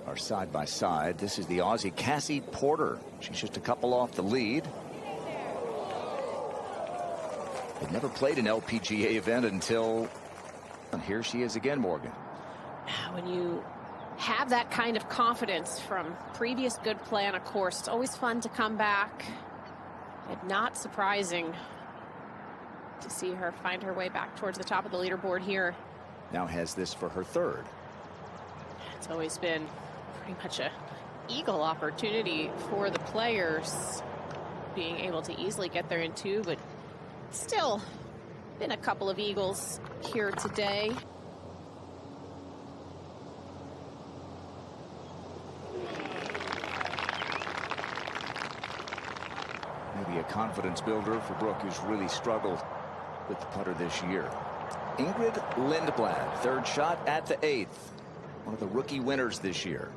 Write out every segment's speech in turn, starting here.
are side by side. This is the Aussie Cassie Porter. She's just a couple off the lead. They've never played an LPGA event until, and here she is again, Morgan. When you have that kind of confidence from previous good play on a course, it's always fun to come back. And not surprising to see her find her way back towards the top of the leaderboard here. Now has this for her third. It's always been pretty much a eagle opportunity for the players, being able to easily get there in two, but still been a couple of eagles here today. Maybe a confidence builder for Brooke, who's really struggled with the putter this year. Ingrid Lindblad, third shot at the 8th. One of the rookie winners this year.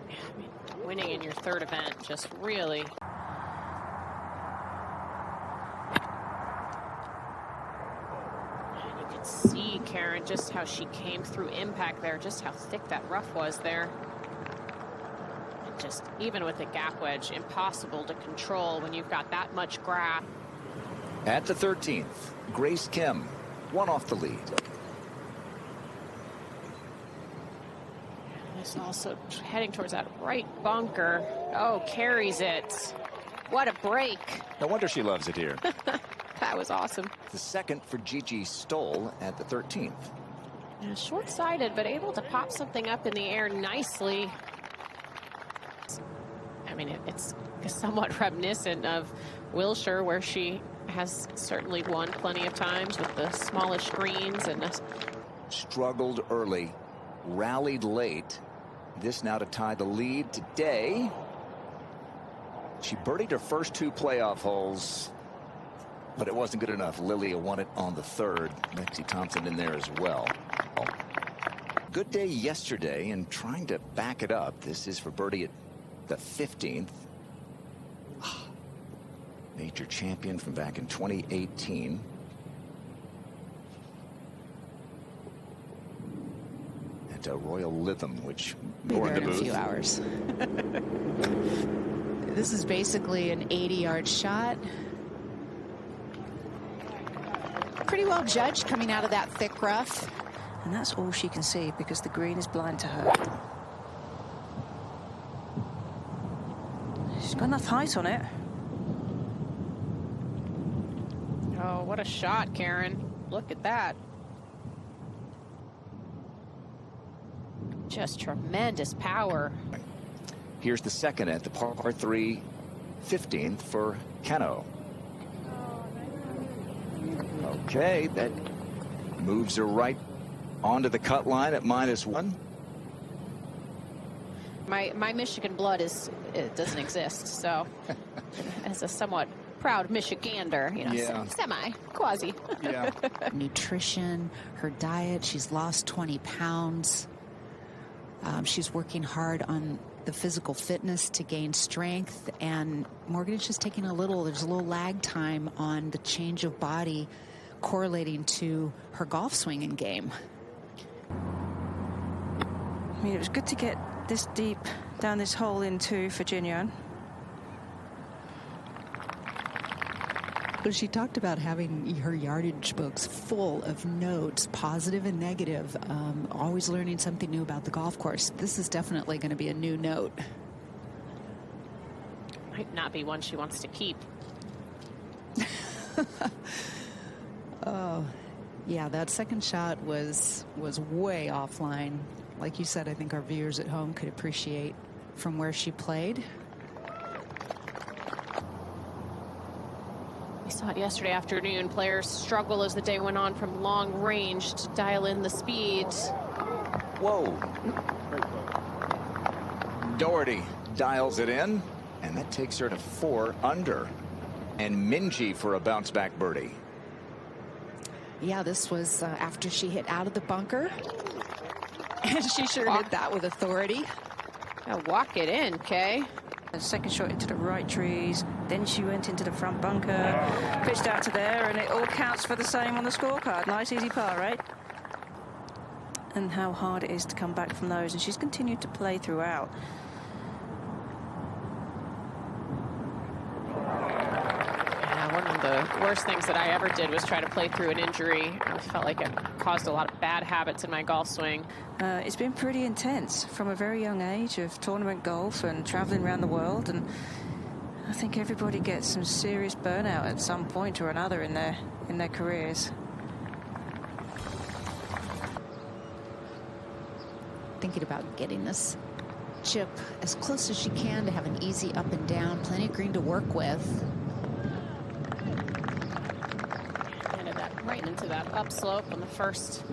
I mean, winning in your third event, just really. And you could see, Karen, just how she came through impact there, just how thick that rough was there. And just even with the gap wedge, impossible to control when you've got that much grass. At the 13th, Grace Kim, one off the lead. This also heading towards that right bunker. Oh, carries it. What a break. No wonder she loves it here. That was awesome. The second for Gigi Stoll at the 13th. Short-sighted, but able to pop something up in the air nicely. I mean, it's somewhat reminiscent of Wilshire, where she has certainly won plenty of times with the smallish greens. And struggled early, rallied late. This now to tie the lead today. She birdied her first two playoff holes, but it wasn't good enough. Lilia won it on the third. Lexi Thompson in there as well. Good day yesterday, and trying to back it up. This is for birdie at the 15th. Major champion from back in 2018. And a Royal Lytham, which more in a few hours. This is basically an 80-yard shot. Pretty well judged coming out of that thick rough. And that's all she can see because the green is blind to her. She's got enough height on it. Oh, what a shot, Karen. Look at that. Just tremendous power. Here's the second at the par 3 15th for Cano. Okay, that moves her right onto the cut line at -1. My Michigan blood doesn't exist, so as a somewhat proud Michigander, you know, yeah. Semi, quasi. Yeah. Nutrition, her diet, she's lost 20 pounds. She's working hard on the physical fitness to gain strength, and Morgan is just taking there's a little lag time on the change of body correlating to her golf swinging game. I mean, it was good to get this deep down this hole into Virginia. She talked about having her yardage books full of notes, positive and negative, always learning something new about the golf course. This is definitely going to be a new note. Might not be one she wants to keep. Oh, yeah, that second shot was way offline. Like you said, I think our viewers at home could appreciate from where she played. We saw it yesterday afternoon. Players struggle as the day went on from long range to dial in the speeds. Whoa. Doherty dials it in, and that takes her to 4 under. And Minjee for a bounce back birdie. Yeah, this was after she hit out of the bunker. And she sure did that with authority. Now walk it in, Kay. The second shot into the right trees, then she went into the front bunker, pitched out to there, and it all counts for the same on the scorecard. Nice easy par, right? and how hard it is to come back from those, and she's continued to play throughout. One of the worst things that I ever did was try to play through an injury. I felt like it caused a lot of bad habits in my golf swing. It's been pretty intense from a very young age of tournament golf and traveling around the world, and I think everybody gets some serious burnout at some point or another in their careers. Thinking about getting this chip as close as she can to have an easy up and down, plenty of green to work with. Right into that upslope on the first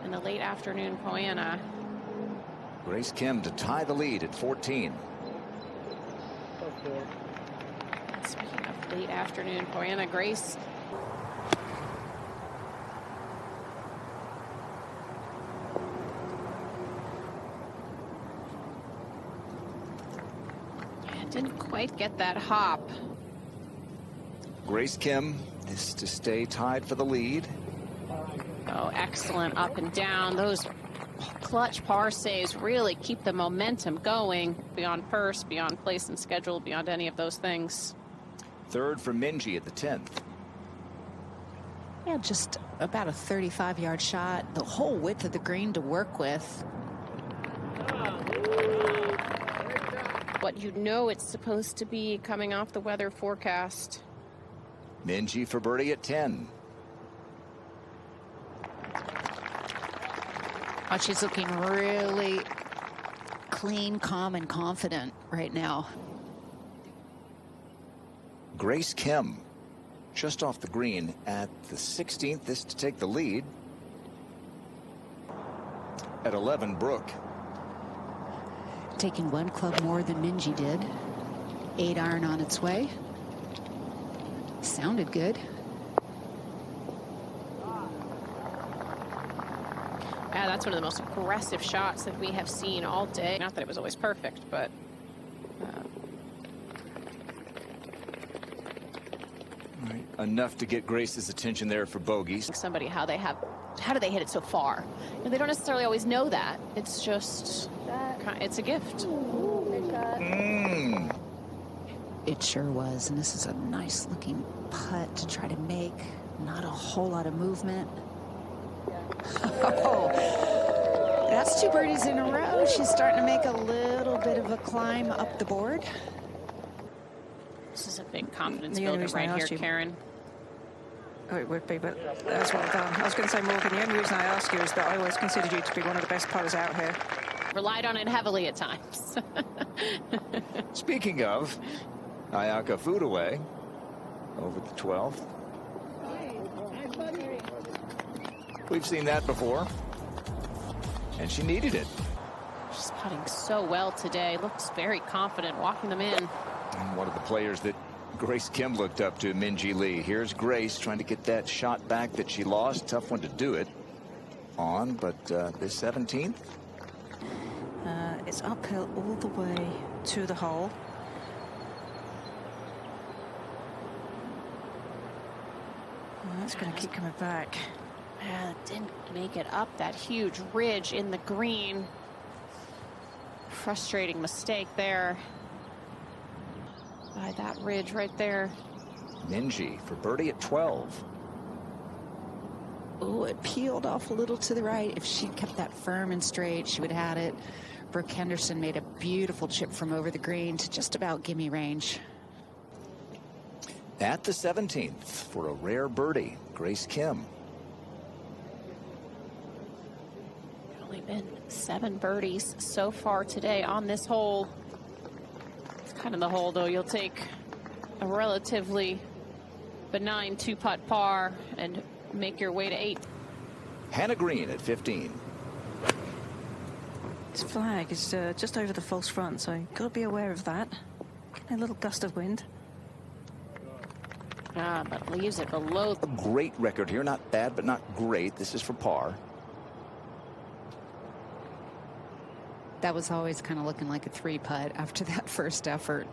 in the late afternoon Poana. Grace Kim to tie the lead at 14. Speaking of late afternoon Poana, Grace didn't quite get that hop. Grace Kim is to stay tied for the lead. Oh, excellent up and down. Those clutch par saves really keep the momentum going beyond purse, beyond place and schedule, beyond any of those things. Third for Minjee at the 10th. Yeah, just about a 35-yard shot, the whole width of the green to work with. What you know it's supposed to be coming off the weather forecast. Minjee for birdie at 10. Oh, she's looking really clean, calm, and confident right now. Grace Kim just off the green at the 16th. This to take the lead. At 11, Brooke. Taking one club more than Minjee did. 8-iron on its way. Sounded good. Yeah, that's one of the most aggressive shots that we have seen all day. Not that it was always perfect, but enough to get Grace's attention there for bogeys. Somebody how do they hit it so far? And they don't necessarily always know that. It's just it's a gift. It sure was, and this is a nice looking putt to try to make. Not a whole lot of movement. Oh, that's 2 birdies in a row. She's starting to make a little bit of a climb up the board. This is a big confidence builder right here, Karen. Oh, it would be, but that's well done. I was going to say, Morgan, the only reason I ask you is that I always considered you to be one of the best putters out here. Relied on it heavily at times. Speaking of, Ayaka Foodaway over the 12th. We've seen that before, and she needed it. She's putting so well today. Looks very confident walking them in. And one of the players that Grace Kim looked up to, Minjee Lee. Here's Grace trying to get that shot back that she lost. Tough one to do it on, but this 17th. It's uphill all the way to the hole. That's going to keep coming back. Didn't make it up that huge ridge in the green. Frustrating mistake there. By that ridge right there. Minjee for birdie at 12. Oh, it peeled off a little to the right. If she'd kept that firm and straight, she would have had it. Brooke Henderson made a beautiful chip from over the green to just about gimme range. At the 17th for a rare birdie, Grace Kim. Only been 7 birdies so far today on this hole. It's kind of the hole, though. You'll take a relatively benign 2-putt par and make your way to 8. Hannah Green at 15. This flag is just over the false front, so you've got to be aware of that. A little gust of wind. But leaves it below. A great record here. Not bad, but not great. This is for par. That was always kind of looking like a 3-putt after that first effort.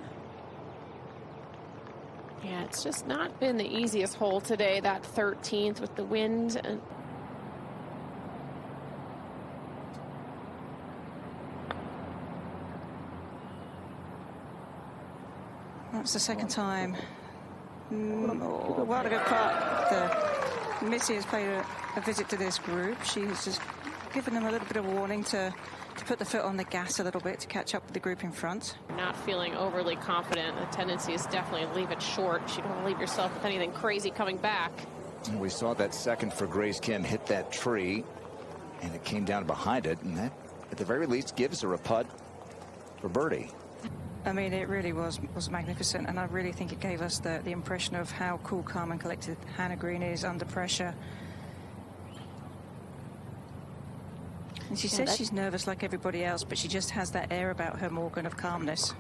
Yeah, it's just not been the easiest hole today, that 13th with the wind. And That's the second time. What a good putt. Missy has paid a visit to this group. She has just given them a little bit of a warning to put the foot on the gas a little bit to catch up with the group in front. Not feeling overly confident. The tendency is definitely to leave it short. You don't want to leave yourself with anything crazy coming back. We saw that second for Grace Kim hit that tree, and it came down behind it, and that, at the very least, gives her a putt for birdie. I mean, it really was magnificent, and I really think it gave us the impression of how cool, calm, and collected Hannah Green is under pressure. And she says she's nervous like everybody else, but she just has that air about her, Morgan, of calmness.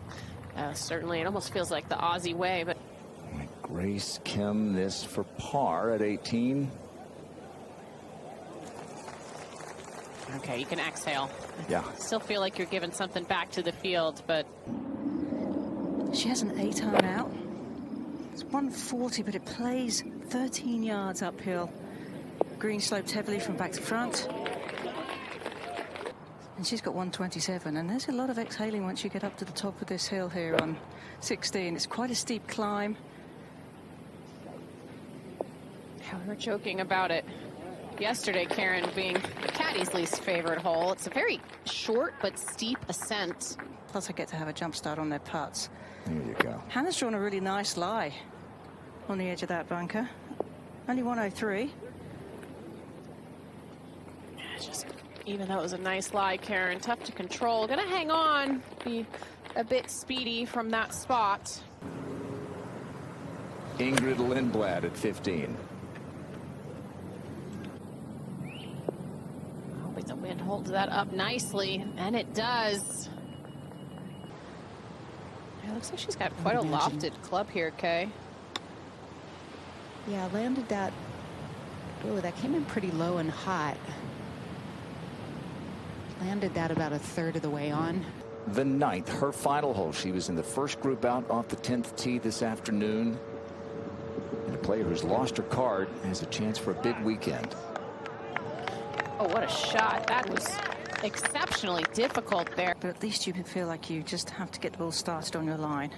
Certainly, it almost feels like the Aussie way, but... Grace Kim, this for par at 18. Okay, you can exhale. Yeah. Still feel like you're giving something back to the field, but... She has an 8-iron out. It's 140, but it plays 13 yards uphill. Green sloped heavily from back to front. And she's got 127, and there's a lot of exhaling once you get up to the top of this hill here on 16. It's quite a steep climb. We were joking about it yesterday, Karen, being the caddy's least favorite hole. It's a very short but steep ascent. Plus, I get to have a jump start on their putts. There you go. Hannah's drawn a really nice lie on the edge of that bunker. Only 103. Just, even though it was a nice lie, Karen, tough to control. Gonna hang on, be a bit speedy from that spot. Ingrid Lindblad at 15. Hoping the wind holds that up nicely, and it does. It looks like she's got quite a lofted club here, Kay. Yeah, landed that. Oh, that came in pretty low and hot. Landed that about a third of the way on. The 9th, her final hole. She was in the first group out off the 10th tee this afternoon. And a player who's lost her card has a chance for a big weekend. Oh, what a shot. That was exceptionally difficult there. But at least you feel like you just have to get the ball started on your line.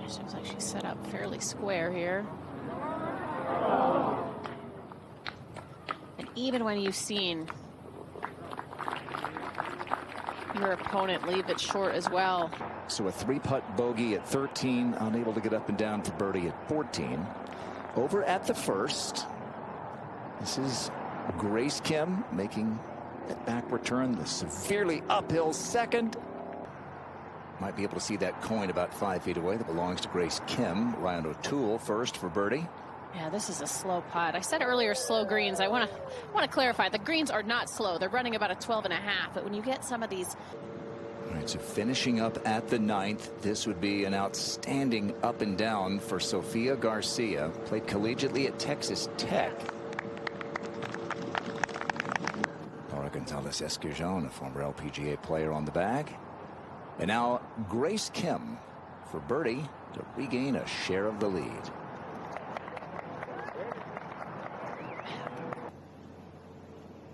It seems like she's set up fairly square here. And even when you've seen your opponent leave it short as well. So a 3-putt bogey at 13, unable to get up and down for birdie at 14. Over at the first, this is Grace Kim making that backward turn, the severely uphill second. Might be able to see that coin about 5 feet away that belongs to Grace Kim. Ryan O'Toole first for birdie. Yeah, this is a slow putt. I said earlier slow greens. I want to clarify, the greens are not slow. They're running about a 12.5, but when you get some of these... All right, so finishing up at the 9th, this would be an outstanding up and down for Sofia Garcia. Played collegiately at Texas Tech. Laura Gonzalez Esquerjon, a former LPGA player, on the bag. And now Grace Kim for birdie to regain a share of the lead.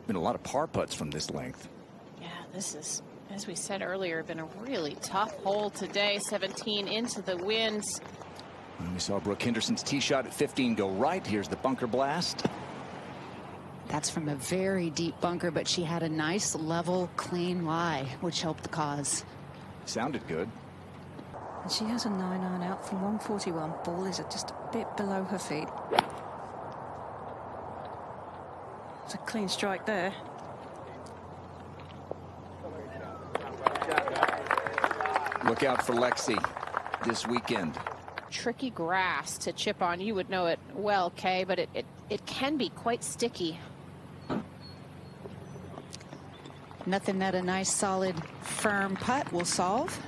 Been a lot of par putts from this length. Yeah, this is, as we said earlier, been a really tough hole today. 17 into the winds. And we saw Brooke Henderson's tee shot at 15 go right. Here's the bunker blast. That's from a very deep bunker, but she had a nice level clean lie, which helped the cause. Sounded good. And she has a 9-iron out from 141. Ball is just a bit below her feet. It's a clean strike there. Look out for Lexi this weekend. Tricky grass to chip on. You would know it well, Kay, but it can be quite sticky. Nothing that a nice solid firm putt will solve.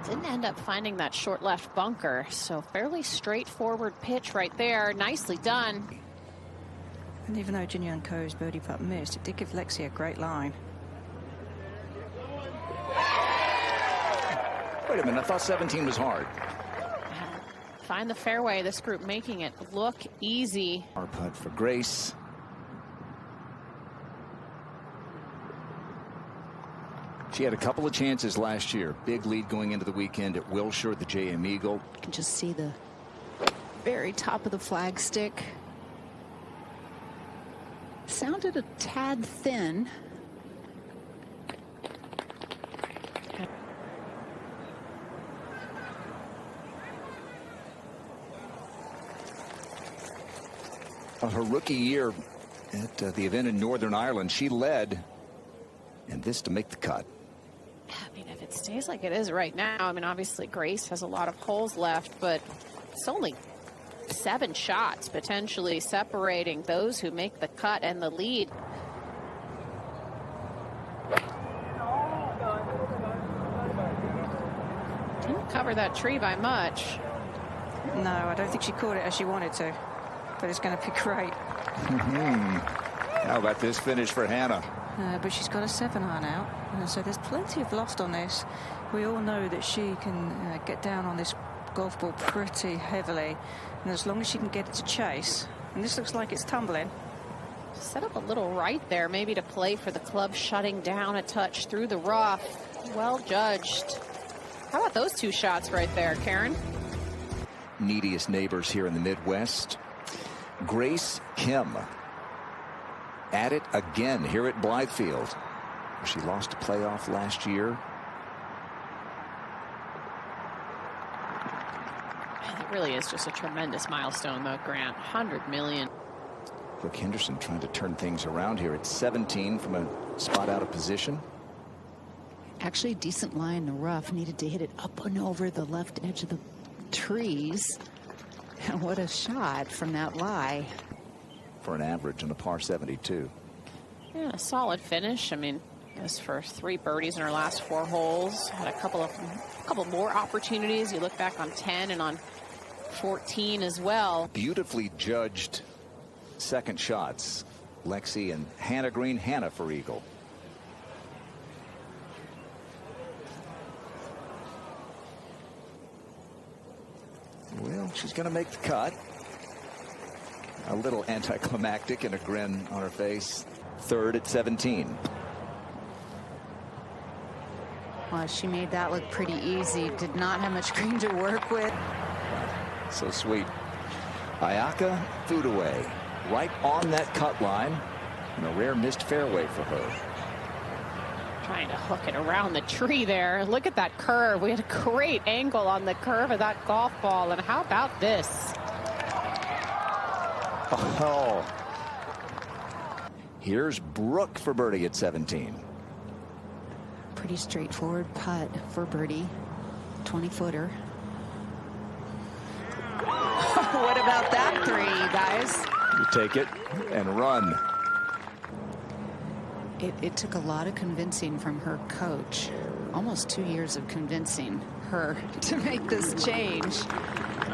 Didn't end up finding that short left bunker, so fairly straightforward pitch right there. Nicely done. And even though Jin Young Ko's birdie putt missed, it did give Lexi a great line. Wait a minute, I thought 17 was hard. find the fairway. This group making it look easy. Our putt for Grace. She had a couple of chances last year. Big lead going into the weekend at Wilshire, the JM Eagle. You can just see the very top of the flagstick. Sounded a tad thin. Her rookie year at the event in Northern Ireland, she led, and this to make the cut. I mean, if it stays like it is right now, I mean, obviously Grace has a lot of holes left, but it's only 7 shots potentially separating those who make the cut and the lead. Didn't cover that tree by much. No, I don't think she caught it as she wanted to, but it's going to be great. How about this finish for Hannah? But she's got a 7-iron out, so there's plenty of loft on this. We all know that she can get down on this golf ball pretty heavily, and as long as she can get it to chase, and this looks like it's tumbling. Set up a little right there, maybe to play for the club shutting down a touch through the rough. Well judged. How about those 2 shots right there, Karen? Neediest neighbors here in the Midwest. Grace Kim at it again here at Blythefield. She lost a playoff last year. It really is just a tremendous milestone, though, Grant. 100 million. Brooke Henderson trying to turn things around here at 17 from a spot out of position. Actually, decent lie in the rough. Needed to hit it up and over the left edge of the trees. And what a shot from that lie. For an average on a par 72. Yeah, a solid finish. I mean, as for 3 birdies in her last 4 holes, had a couple more opportunities. You look back on 10 and on 14 as well. Beautifully judged second shots. Lexi and Hannah Green. Hannah for eagle. Well, she's going to make the cut. A little anticlimactic and a grin on her face. Third at 17. Well, she made that look pretty easy. Did not have much green to work with. So sweet. Ayaka Foodaway right on that cut line, and a rare missed fairway for her. Trying to hook it around the tree there. Look at that curve. We had a great angle on the curve of that golf ball. And how about this? Oh. Here's Brooke for birdie at 17. Pretty straightforward putt for birdie. 20-footer. What about that 3, guys? You take it and run. It took a lot of convincing from her coach. Almost 2 years of convincing her to make this change.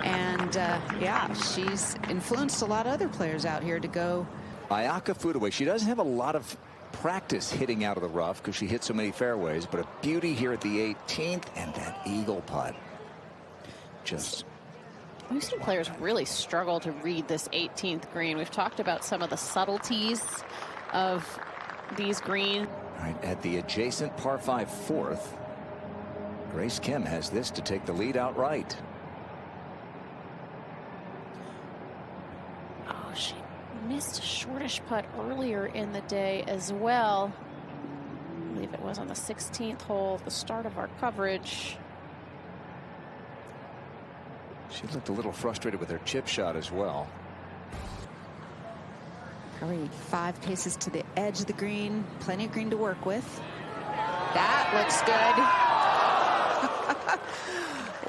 And yeah, she's influenced a lot of other players out here to go. Ayaka Foodaway, she doesn't have a lot of practice hitting out of the rough because she hit so many fairways, but a beauty here at the 18th, and that eagle putt. Just Houston players really struggle to read this 18th green. We've talked about some of the subtleties of these greens. All right, at the adjacent par 5 4th, Grace Kim has this to take the lead outright. Oh, she missed a shortish putt earlier in the day as well. I believe it was on the 16th hole, the start of our coverage. She looked a little frustrated with her chip shot as well. Probably 5 paces to the edge of the green. Plenty of green to work with. That looks good.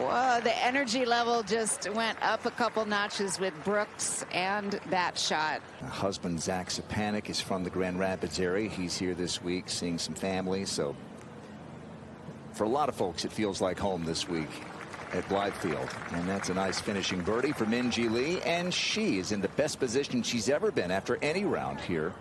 Whoa, the energy level just went up a couple notches with Brooks and that shot. Her husband Zach Sapanik is from the Grand Rapids area. He's here this week seeing some family. So for a lot of folks, it feels like home this week at Blythefield. And that's a nice finishing birdie for Minjee Lee, and she is in the best position she's ever been after any round here